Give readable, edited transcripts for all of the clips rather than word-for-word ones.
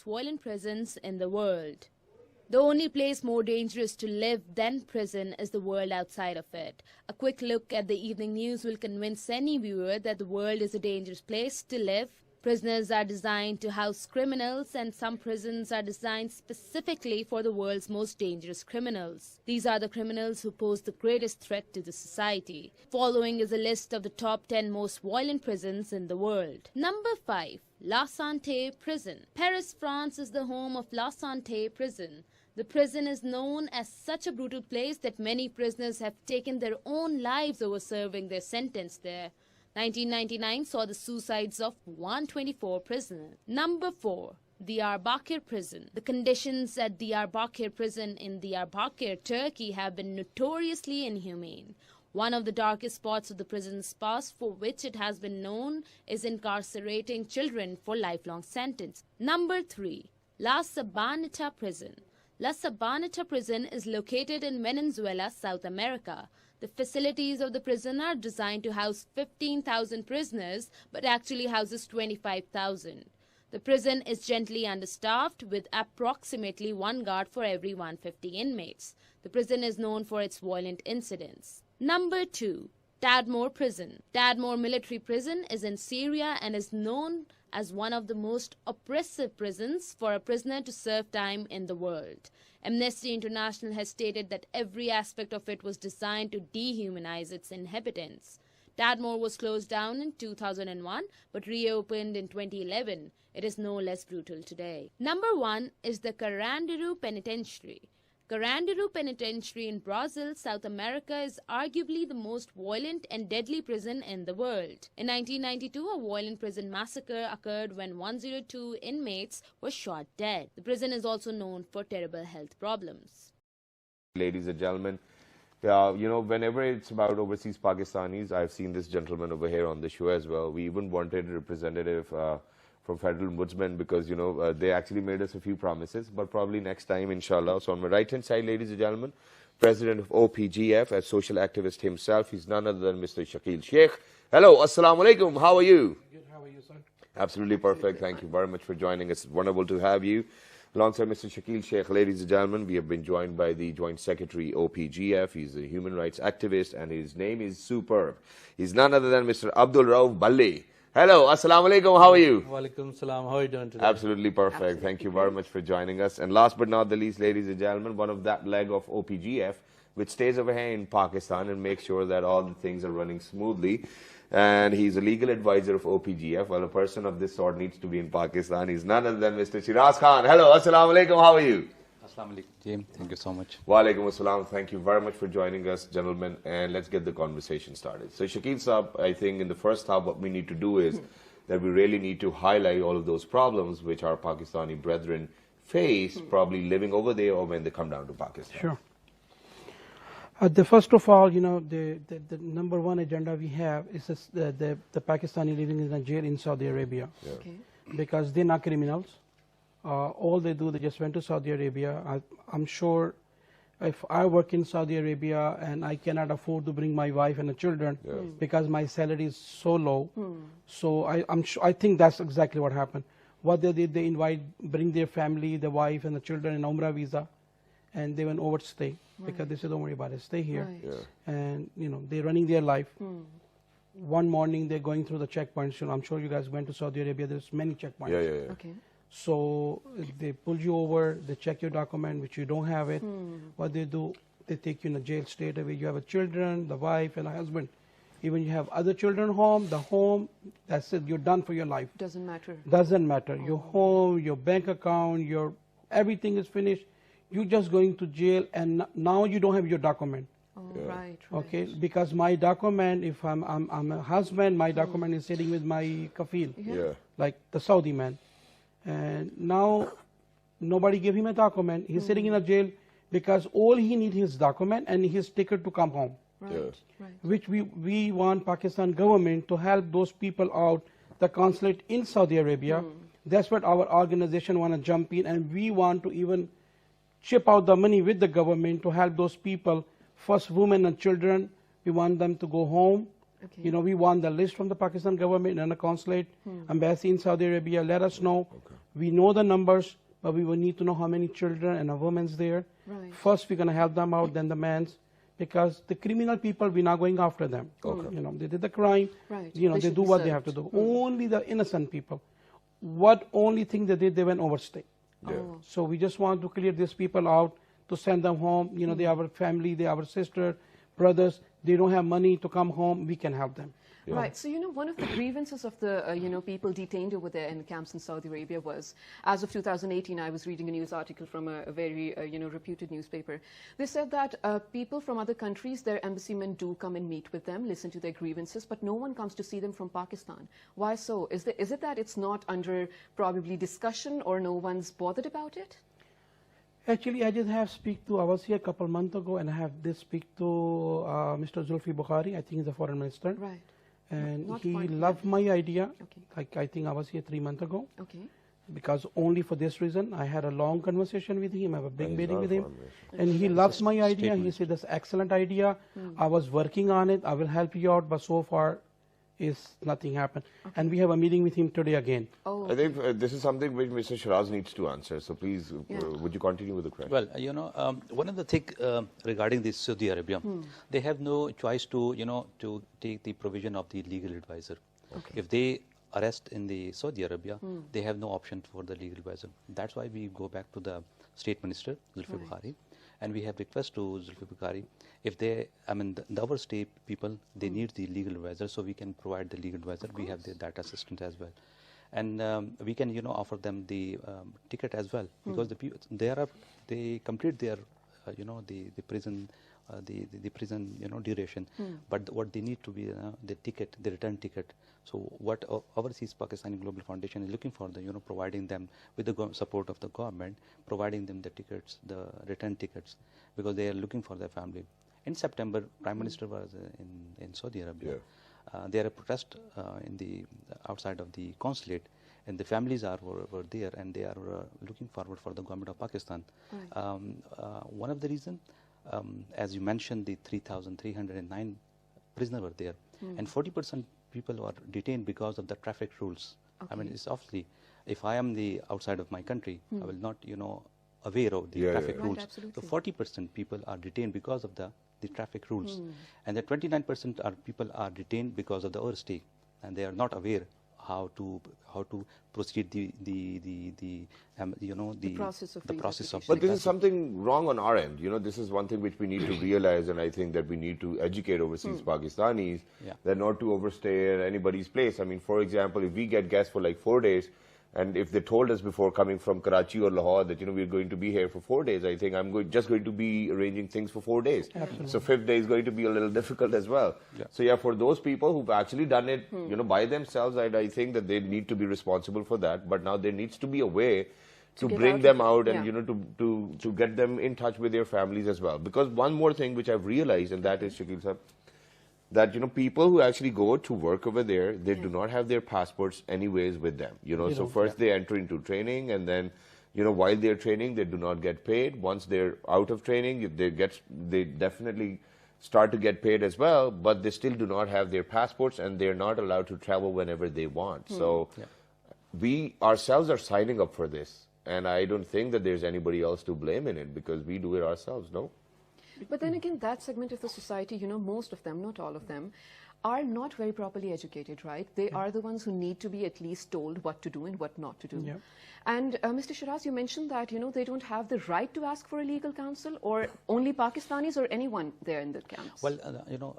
violent prisons in the world. The only place more dangerous to live than prison is the world outside of it. A quick look at the evening news will convince any viewer that the world is a dangerous place to live. Prisoners are designed to house criminals, and some prisons are designed specifically for the world's most dangerous criminals. These are the criminals who pose the greatest threat to the society. Following is a list of the top 10 most violent prisons in the world. Number 5. La Santé Prison. Paris, France is the home of La Santé Prison. The prison is known as such a brutal place that many prisoners have taken their own lives over serving their sentence there. 1999 saw the suicides of 124 prisoners. Number 4. Diyarbakir Prison. The conditions at Diyarbakir Prison in Diyarbakir, Turkey have been notoriously inhumane. One of the darkest spots of the prison's past for which it has been known is incarcerating children for lifelong sentence. Number 3. La Sabaneta Prison. La Sabaneta Prison is located in Venezuela, South America. The facilities of the prison are designed to house 15,000 prisoners, but actually houses 25,000. The prison is gently understaffed with approximately one guard for every 150 inmates. The prison is known for its violent incidents. Number 2. Tadmor Prison. Tadmor Military Prison is in Syria and is known as one of the most oppressive prisons for a prisoner to serve time in the world. Amnesty International has stated that every aspect of it was designed to dehumanize its inhabitants. Tadmor was closed down in 2001 but reopened in 2011. It is no less brutal today. Number 1 is the Carandiru Penitentiary. Carandiru Penitentiary in Brazil, South America is arguably the most violent and deadly prison in the world. In 1992, a violent prison massacre occurred when 102 inmates were shot dead. The prison is also known for terrible health problems. Ladies and gentlemen, whenever it's about overseas Pakistanis, I've seen this gentleman over here on the show as well. We even wanted a representative from Federal Ombudsman because, they actually made us a few promises, but probably next time, inshallah. So on my right-hand side, ladies and gentlemen, President of OPGF, a social activist himself, he's none other than Mr. Shakil Sheikh. Hello, assalamu alaikum, how are you? Good, how are you, sir? Absolutely perfect. Thank you very much for joining us. It's wonderful to have you. Alongside Mr. Shakil Sheikh, ladies and gentlemen, we have been joined by the Joint Secretary OPGF. He's a human rights activist and his name is superb. He's none other than Mr. Abdul Rauf Balle. Hello, assalamu alaikum, how are you? Walaikum salam, how are you doing today? Absolutely perfect. Thank you very much for joining us. And last but not the least, ladies and gentlemen, one of that leg of OPGF, which stays over here in Pakistan and makes sure that all the things are running smoothly. And he's a legal advisor of OPGF. Well, a person of this sort needs to be in Pakistan. He's none other than Mr. Shiraz Khan. Hello, assalamu alaikum, how are you? Assalamu alaikum, Jim. Thank you so much. Wa alaikum assalam. Thank you very much for joining us, gentlemen. And let's get the conversation started. So, Shakil Saab, I think in the first half, what we need to do is that we really need to highlight all of those problems which our Pakistani brethren face, probably living over there or when they come down to Pakistan. Sure. First of all, the number one agenda we have is the Pakistani living in a jail in Saudi Arabia. Yeah. Okay. Because they're not criminals. All they do, they just went to Saudi Arabia. I'm sure if I work in Saudi Arabia and I cannot afford to bring my wife and the children because my salary is so low, so I think that's exactly what happened. What they did, they bring their family, the wife and the children in Umrah visa, and they went over to stay because they said, don't worry about it, stay here. Right. Yeah. And they're running their life. One morning they're going through the checkpoints. I'm sure you guys went to Saudi Arabia. There's many checkpoints. Yeah. Okay. So they pull you over, they check your document, which you don't have it. What they do, they take you in a jail straight away. You have a children, the wife and a husband. Even you have other children home, the home, that's it, you're done for your life. Doesn't matter. Doesn't matter. Your home, your bank account, everything is finished. You're just going to jail and now you don't have your document. Oh, right. Okay, because my document, if I'm a husband, my document is sitting with my kafil, Yeah. like the Saudi man. And now nobody gave him a document. He's sitting in a jail because all he needs his document and his ticket to come home. Right. Yeah. Right. Which we want Pakistan government to help those people out, the consulate in Saudi Arabia. That's what our organization want to jump in, and we want to even chip out the money with the government to help those people. First, women and children, we want them to go home Okay. You know, we want the list from the Pakistan government and the consulate, embassy in Saudi Arabia. Let us know. We know the numbers, but we will need to know how many children and a woman's there. Right. First, we're going to help them out, then the man's, because the criminal people, we're not going after them. Okay. You know, they did the crime. Right. You know, They they should do be what they have served. to do. Only the innocent people. What only thing they did, they went overstay. Yeah. Oh. So we just want to clear these people out, to send them home. You know, they are our family, they are our sister, brothers. They don't have money to come home. We can help them. Right. So, you know, one of the grievances of the, you know, people detained over there in the camps in Saudi Arabia was, as of 2018, I was reading a news article from a very, you know, reputed newspaper. They said that people from other countries, their embassy men do come and meet with them, listen to their grievances, but no one comes to see them from Pakistan. Why so? Is it that it's not under probably discussion or no one's bothered about it? Actually, I just have I was here a couple months ago, and I have this speak to Mr. Zulfi Bukhari. I think he's the foreign minister. Right. And Not he foreign, loved my idea. Okay. Like, I think I was here 3 months ago. Okay. Because only for this reason, I had a long conversation with him. I have a big He's meeting not with a him. foreign minister. And he loves my idea. He said, that's excellent idea. I was working on it. I will help you out. But so far, nothing happened. And we have a meeting with him today again. Oh. I think this is something which Mr. Shiraz needs to answer. So please, would you continue with the question? Well, you know, one of the things regarding this Saudi Arabia, they have no choice to, you know, to take the provision of the legal advisor. Okay. If they arrest in the Saudi Arabia, they have no option for the legal advisor. That's why we go back to the State Minister, Zulfi Bukhari, and we have request to Zulfi Bukhari, if they, I mean, our state people, they need the legal advisor, so we can provide the legal advisor. We have the data assistant as well. And we can, you know, offer them the ticket as well, because the people, they complete their, you know, the prison, the prison, you know, duration. But what they need to be the ticket, the return ticket. So what Overseas Pakistani Global Foundation is looking for, you know, providing them with the support of the government, providing them the tickets, the return tickets, because they are looking for their family. In September, Prime Minister was in Saudi Arabia. There are protests in the outside of the consulate, and the families were there, and they are looking forward for the government of Pakistan. One of the reasons, as you mentioned, the 3,309 prisoners were there, and 40% people were detained because of the traffic rules. I mean, it's obviously, if I am the outside of my country, I will not, you know, aware of the traffic rules. Right, so 40% people are detained because of the traffic rules, and the 29% people are detained because of the overstay, and they are not aware how to proceed you know, the process of But this is something wrong on our end. You know, this is one thing which we need to realize, and I think that we need to educate overseas Pakistanis that not to overstay at anybody's place. I mean, for example, if we get guests for like 4 days, and if they told us before coming from Karachi or Lahore that, you know, we're going to be here for 4 days, I think I'm just going to be arranging things for 4 days. Absolutely. So 5th day is going to be a little difficult as well. So yeah, for those people who've actually done it, you know, by themselves, I think that they need to be responsible for that. But now there needs to be a way to bring them out and, you know, to get them in touch with their families as well. Because one more thing which I've realized, and that is, Shakil Sahab, that, you know, people who actually go to work over there, they do not have their passports anyways with them. You know, so first they enter into training, and then, you know, while they're training, they do not get paid. Once they're out of training, they definitely start to get paid as well, but they still do not have their passports, and they're not allowed to travel whenever they want. So we ourselves are signing up for this, and I don't think that there's anybody else to blame in it, because we do it ourselves, no? But then again, that segment of the society, you know, most of them, not all of them, are not very properly educated, right? They are the ones who need to be at least told what to do and what not to do. Yeah. And Mr. Shiraz, you mentioned that, you know, they don't have the right to ask for a legal counsel, or only Pakistanis or anyone there in the camps? Well, you know,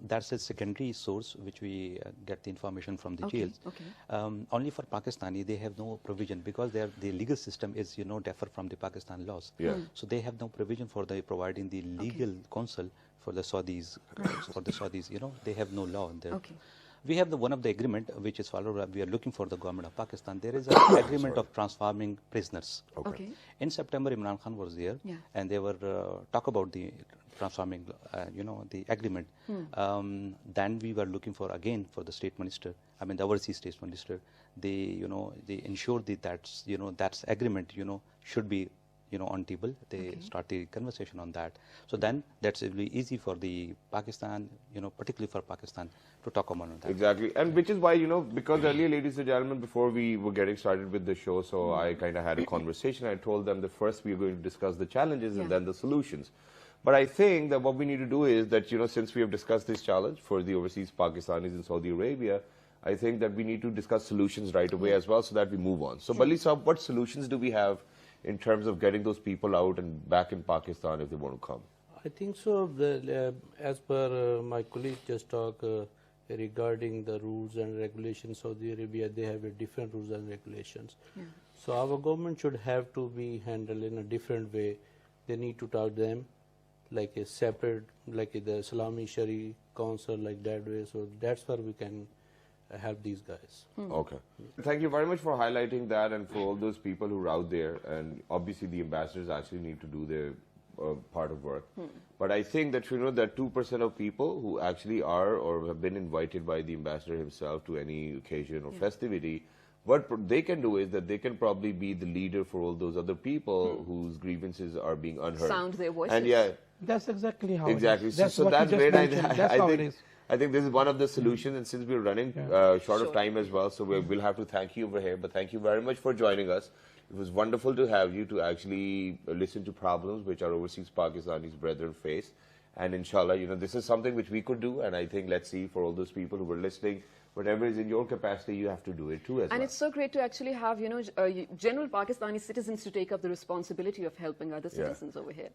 that's a secondary source which we get the information from the jails. Only for Pakistani, they have no provision, because the legal system is, you know, differ from the Pakistan laws. So they have no provision for providing the legal counsel for the Saudis. For the Saudis, you know, they have no law there. We have one of the agreement which is followed. We are looking for the government of Pakistan. There is an agreement of transforming prisoners. In September, Imran Khan was there, and they were talk about the transforming, you know, the agreement. Then we were looking for again for the state minister. I mean, the overseas state minister. They, you know, they ensured that that's, you know, that's agreement, you know, should be, on table. They start the conversation on that. So then that's really easy for the Pakistan, particularly for Pakistan, to talk about that. Exactly, and which is why, because earlier, ladies and gentlemen, before we were getting started with the show, so I kind of had a conversation. I told them that first we are going to discuss the challenges and then the solutions. But I think that what we need to do is that, since we have discussed this challenge for the overseas Pakistanis in Saudi Arabia, I think that we need to discuss solutions right away as well so that we move on. So, Bali Saab, what solutions do we have in terms of getting those people out and back in Pakistan if they want to come? I think so. As per my colleague just talked regarding the rules and regulations, Saudi Arabia, they have a different rules and regulations. So our government should have to be handled in a different way. They need to talk to them like a separate, like the Islami Shari Council, like that way. So that's where we can help these guys. Okay. Thank you very much for highlighting that and for all those people who are out there. And obviously the ambassadors actually need to do their part of work. But I think that, that 2% of people who actually are or have been invited by the ambassador himself to any occasion or festivity, what they can do is that they can probably be the leader for all those other people whose grievances are being unheard. Sound their voices. And That's exactly how exactly. it is. That's so what that's you just great. mentioned. That's how it is. I think this is one of the solutions, and since we're running short of time as well, so we'll have to thank you over here. But thank you very much for joining us. It was wonderful to have you to actually listen to problems which our overseas Pakistanis brethren face. And inshallah, this is something which we could do, and I think, let's see, for all those people who were listening, whatever is in your capacity, you have to do it too as well. And it's so great to actually have, general Pakistani citizens to take up the responsibility of helping other citizens over here.